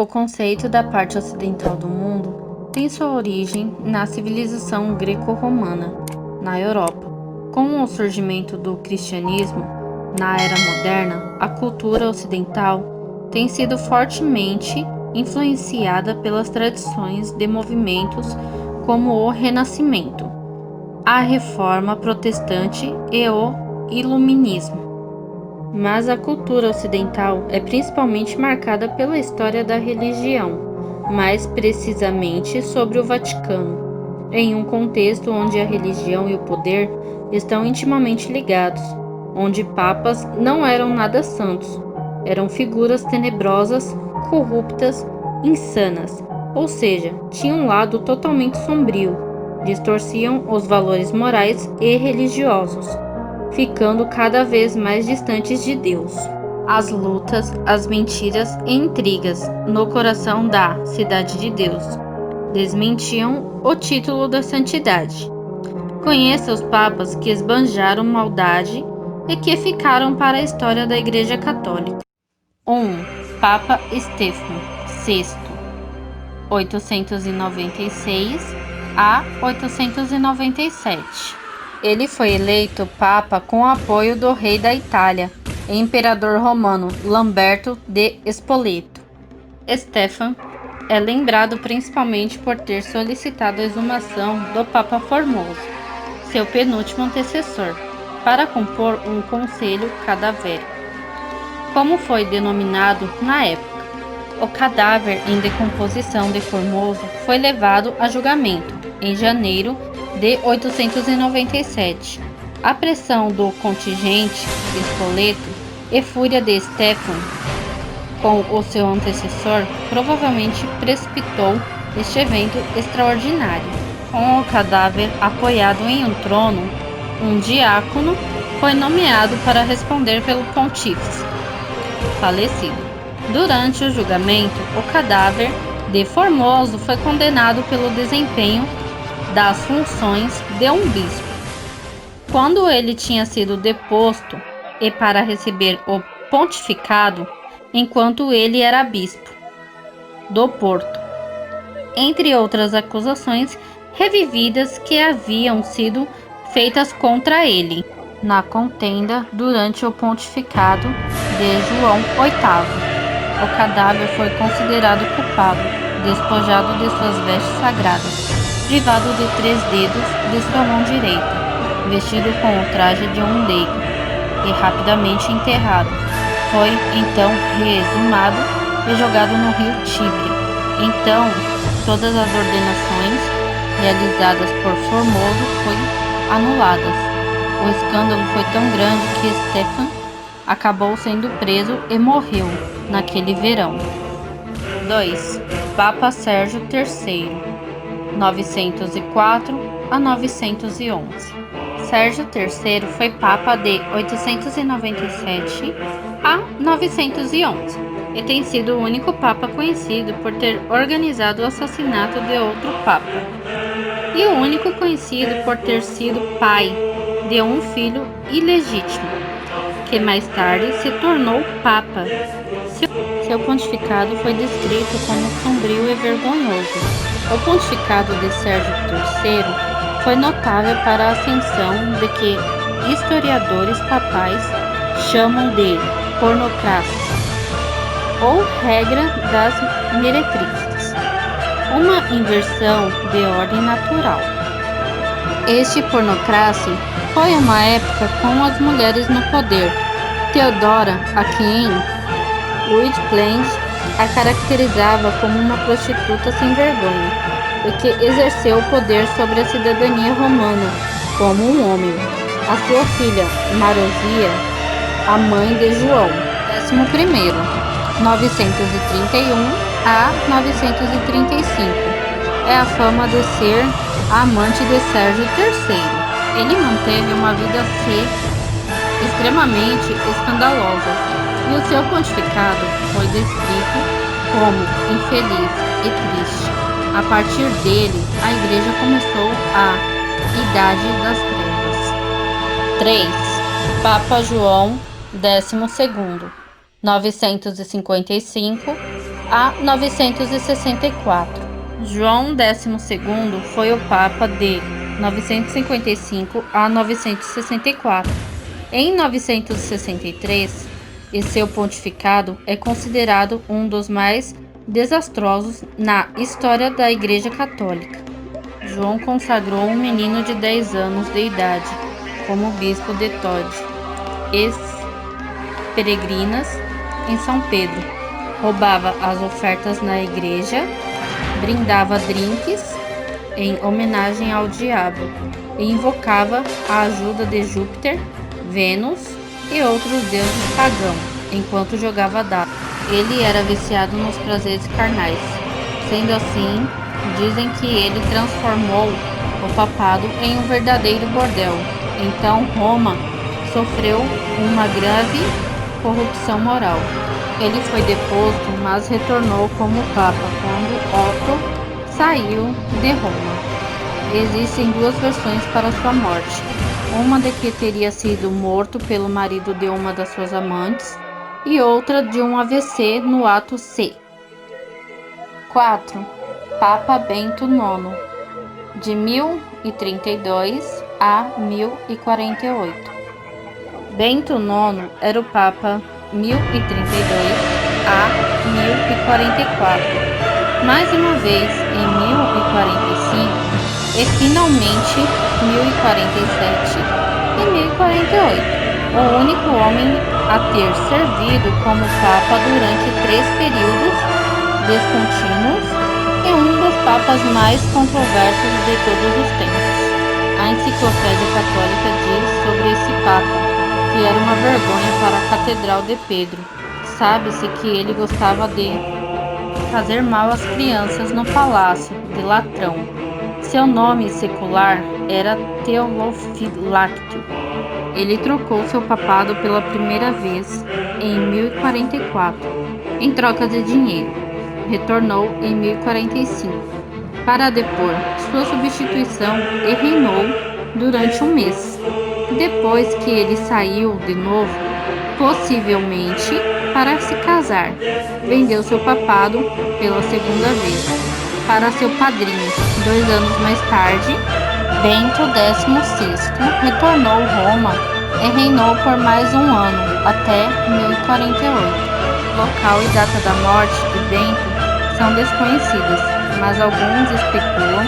O conceito da parte ocidental do mundo tem sua origem na civilização greco-romana, na Europa. Com o surgimento do cristianismo, na era moderna, a cultura ocidental tem sido fortemente influenciada pelas tradições de movimentos como o Renascimento, a Reforma Protestante e o Iluminismo. Mas a cultura ocidental é principalmente marcada pela história da religião, mais precisamente sobre o Vaticano, em um contexto onde a religião e o poder estão intimamente ligados, onde papas não eram nada santos, eram figuras tenebrosas, corruptas, insanas, ou seja, tinham um lado totalmente sombrio, distorciam os valores morais e religiosos, ficando cada vez mais distantes de Deus. As lutas, as mentiras e intrigas no coração da Cidade de Deus desmentiam o título da santidade. Conheça os papas que esbanjaram maldade e que ficaram para a história da Igreja Católica. 1. Papa Stefano VI, 896 a 897. Ele foi eleito Papa com o apoio do rei da Itália, imperador romano Lamberto de Spoleto. Stefano é lembrado principalmente por ter solicitado a exumação do Papa Formoso, seu penúltimo antecessor, para compor um conselho cadavérico, como foi denominado na época. O cadáver em decomposição de Formoso foi levado a julgamento em janeiro de 897. A pressão do contingente de Spoleto e fúria de Stefano com o seu antecessor provavelmente precipitou este evento extraordinário. Com o cadáver apoiado em um trono, um diácono foi nomeado para responder pelo pontífice falecido. Durante o julgamento, o cadáver de Formoso foi condenado pelo desempenho das funções de um bispo, quando ele tinha sido deposto, e para receber o pontificado enquanto ele era bispo do Porto, entre outras acusações revividas que haviam sido feitas contra ele na contenda durante o pontificado de João VIII. O cadáver foi considerado culpado, despojado de suas vestes sagradas, privado de 3 dedos de sua mão direita, vestido com o traje de um leigo e rapidamente enterrado. Foi então reexumado e jogado no rio Tibre. Então, todas as ordenações realizadas por Formoso foram anuladas. O escândalo foi tão grande que Stefano acabou sendo preso e morreu naquele verão. 2. Papa Sérgio III, 904 a 911. Sérgio III foi Papa de 897 a 911 e tem sido o único Papa conhecido por ter organizado o assassinato de outro Papa, e o único conhecido por ter sido pai de um filho ilegítimo, que mais tarde se tornou Papa. Seu pontificado foi descrito como sombrio e vergonhoso. O pontificado de Sérgio III foi notável para a ascensão de que historiadores papais chamam de pornocracia, ou regra das meretrizes, uma inversão de ordem natural. Este pornocracia foi uma época com as mulheres no poder. Theodora, a quem Whitplains a caracterizava como uma prostituta sem vergonha, e que exerceu o poder sobre a cidadania romana como um homem. A sua filha, Marosia, a mãe de João XI, 931 a 935, é a fama de ser a amante de Sérgio III. Ele manteve uma vida extremamente escandalosa, e o seu pontificado foi descrito como infeliz e triste. A partir dele, a Igreja começou a Idade das Trevas. 3. Papa João XII, 955 a 964. João XII foi o Papa de 955 a 964. Em 963, e seu pontificado é considerado um dos mais desastrosos na história da Igreja Católica. João consagrou um menino de 10 anos de idade como bispo de Todi, ex-peregrinas em São Pedro. Roubava as ofertas na igreja, brindava drinks em homenagem ao diabo e invocava a ajuda de Júpiter, Vênus e outros deuses pagãos enquanto jogava dados. Ele era viciado nos prazeres carnais. Sendo assim, dizem que ele transformou o papado em um verdadeiro bordel. Então Roma sofreu uma grave corrupção moral. Ele foi deposto, mas retornou como Papa quando Otto saiu de Roma. Existem duas versões para sua morte. Uma de que teria sido morto pelo marido de uma das suas amantes e outra de um AVC no ato C. 4. Papa Bento IX, de 1032 a 1048. Bento IX era o Papa 1032 a 1044. Mais uma vez em 1045 e finalmente 1047 e 1048. O único homem a ter servido como Papa durante 3 períodos descontínuos e um dos papas mais controversos de todos os tempos. A Enciclopédia Católica diz sobre esse Papa que era uma vergonha para a Catedral de Pedro. Sabe-se que ele gostava de fazer mal às crianças no Palácio de Latrão. Seu nome secular era Teofilacto. Ele trocou seu papado pela primeira vez em 1044, em troca de dinheiro. Retornou em 1045, para depor sua substituição e reinou durante um mês. Depois que ele saiu de novo, possivelmente para se casar, vendeu seu papado pela segunda vez para seu padrinho. 2 anos mais tarde, Bento XVI retornou a Roma e reinou por mais um ano, até 1048. Local e data da morte de Bento são desconhecidas, mas alguns especulam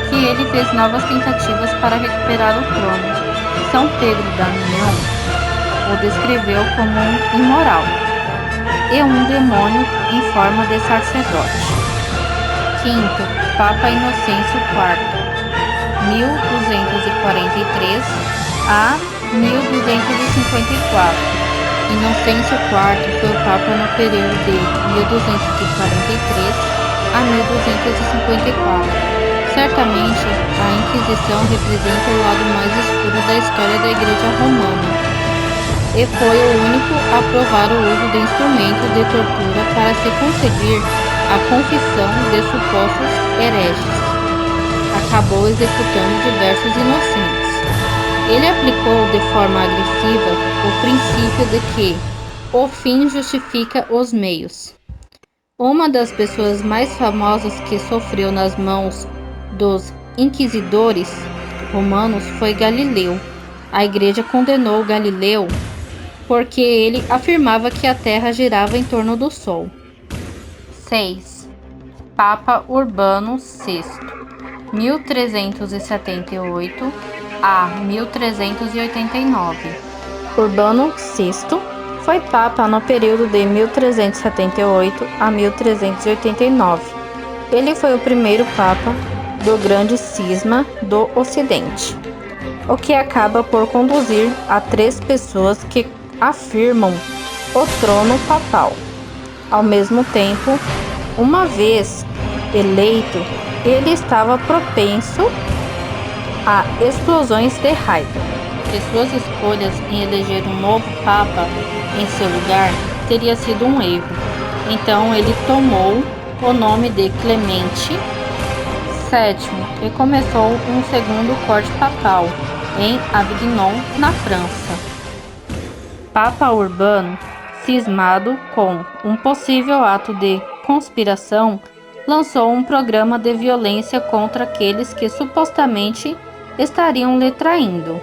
que ele fez novas tentativas para recuperar o trono. São Pedro Damião o descreveu como um imoral e um demônio em forma de sacerdote. 5. Papa Inocêncio IV, 1243 a 1254. Inocêncio IV foi o Papa no período de 1243 a 1254. Certamente, a Inquisição representa o lado mais escuro da história da Igreja Romana e foi o único a aprovar o uso de instrumentos de tortura para se conseguir a confissão de supostos hereges. Acabou executando diversos inocentes. Ele aplicou de forma agressiva o princípio de que o fim justifica os meios. Uma das pessoas mais famosas que sofreu nas mãos dos inquisidores romanos foi Galileu. A igreja condenou Galileu porque ele afirmava que a Terra girava em torno do Sol. 6. Papa Urbano VI, 1378 a 1389. Urbano VI foi Papa no período de 1378 a 1389. Ele foi o primeiro Papa do Grande Cisma do Ocidente, o que acaba por conduzir a 3 pessoas que afirmam o trono papal. Ao mesmo tempo, uma vez eleito, ele estava propenso a explosões de raiva. E suas escolhas em eleger um novo Papa em seu lugar teria sido um erro. Então ele tomou o nome de Clemente VII e começou um segundo corte papal em Avignon, na França. Papa Urbano, cismado com um possível ato de conspiração, lançou um programa de violência contra aqueles que supostamente estariam lhe traindo.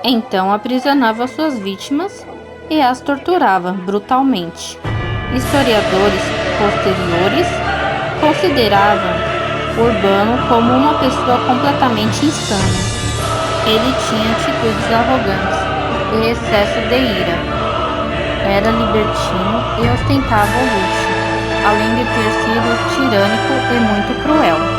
Então aprisionava suas vítimas e as torturava brutalmente. Historiadores posteriores consideravam Urbano como uma pessoa completamente insana. Ele tinha atitudes arrogantes e excesso de ira. Era libertino e ostentava o luxo, além de ter sido tirânico e muito cruel.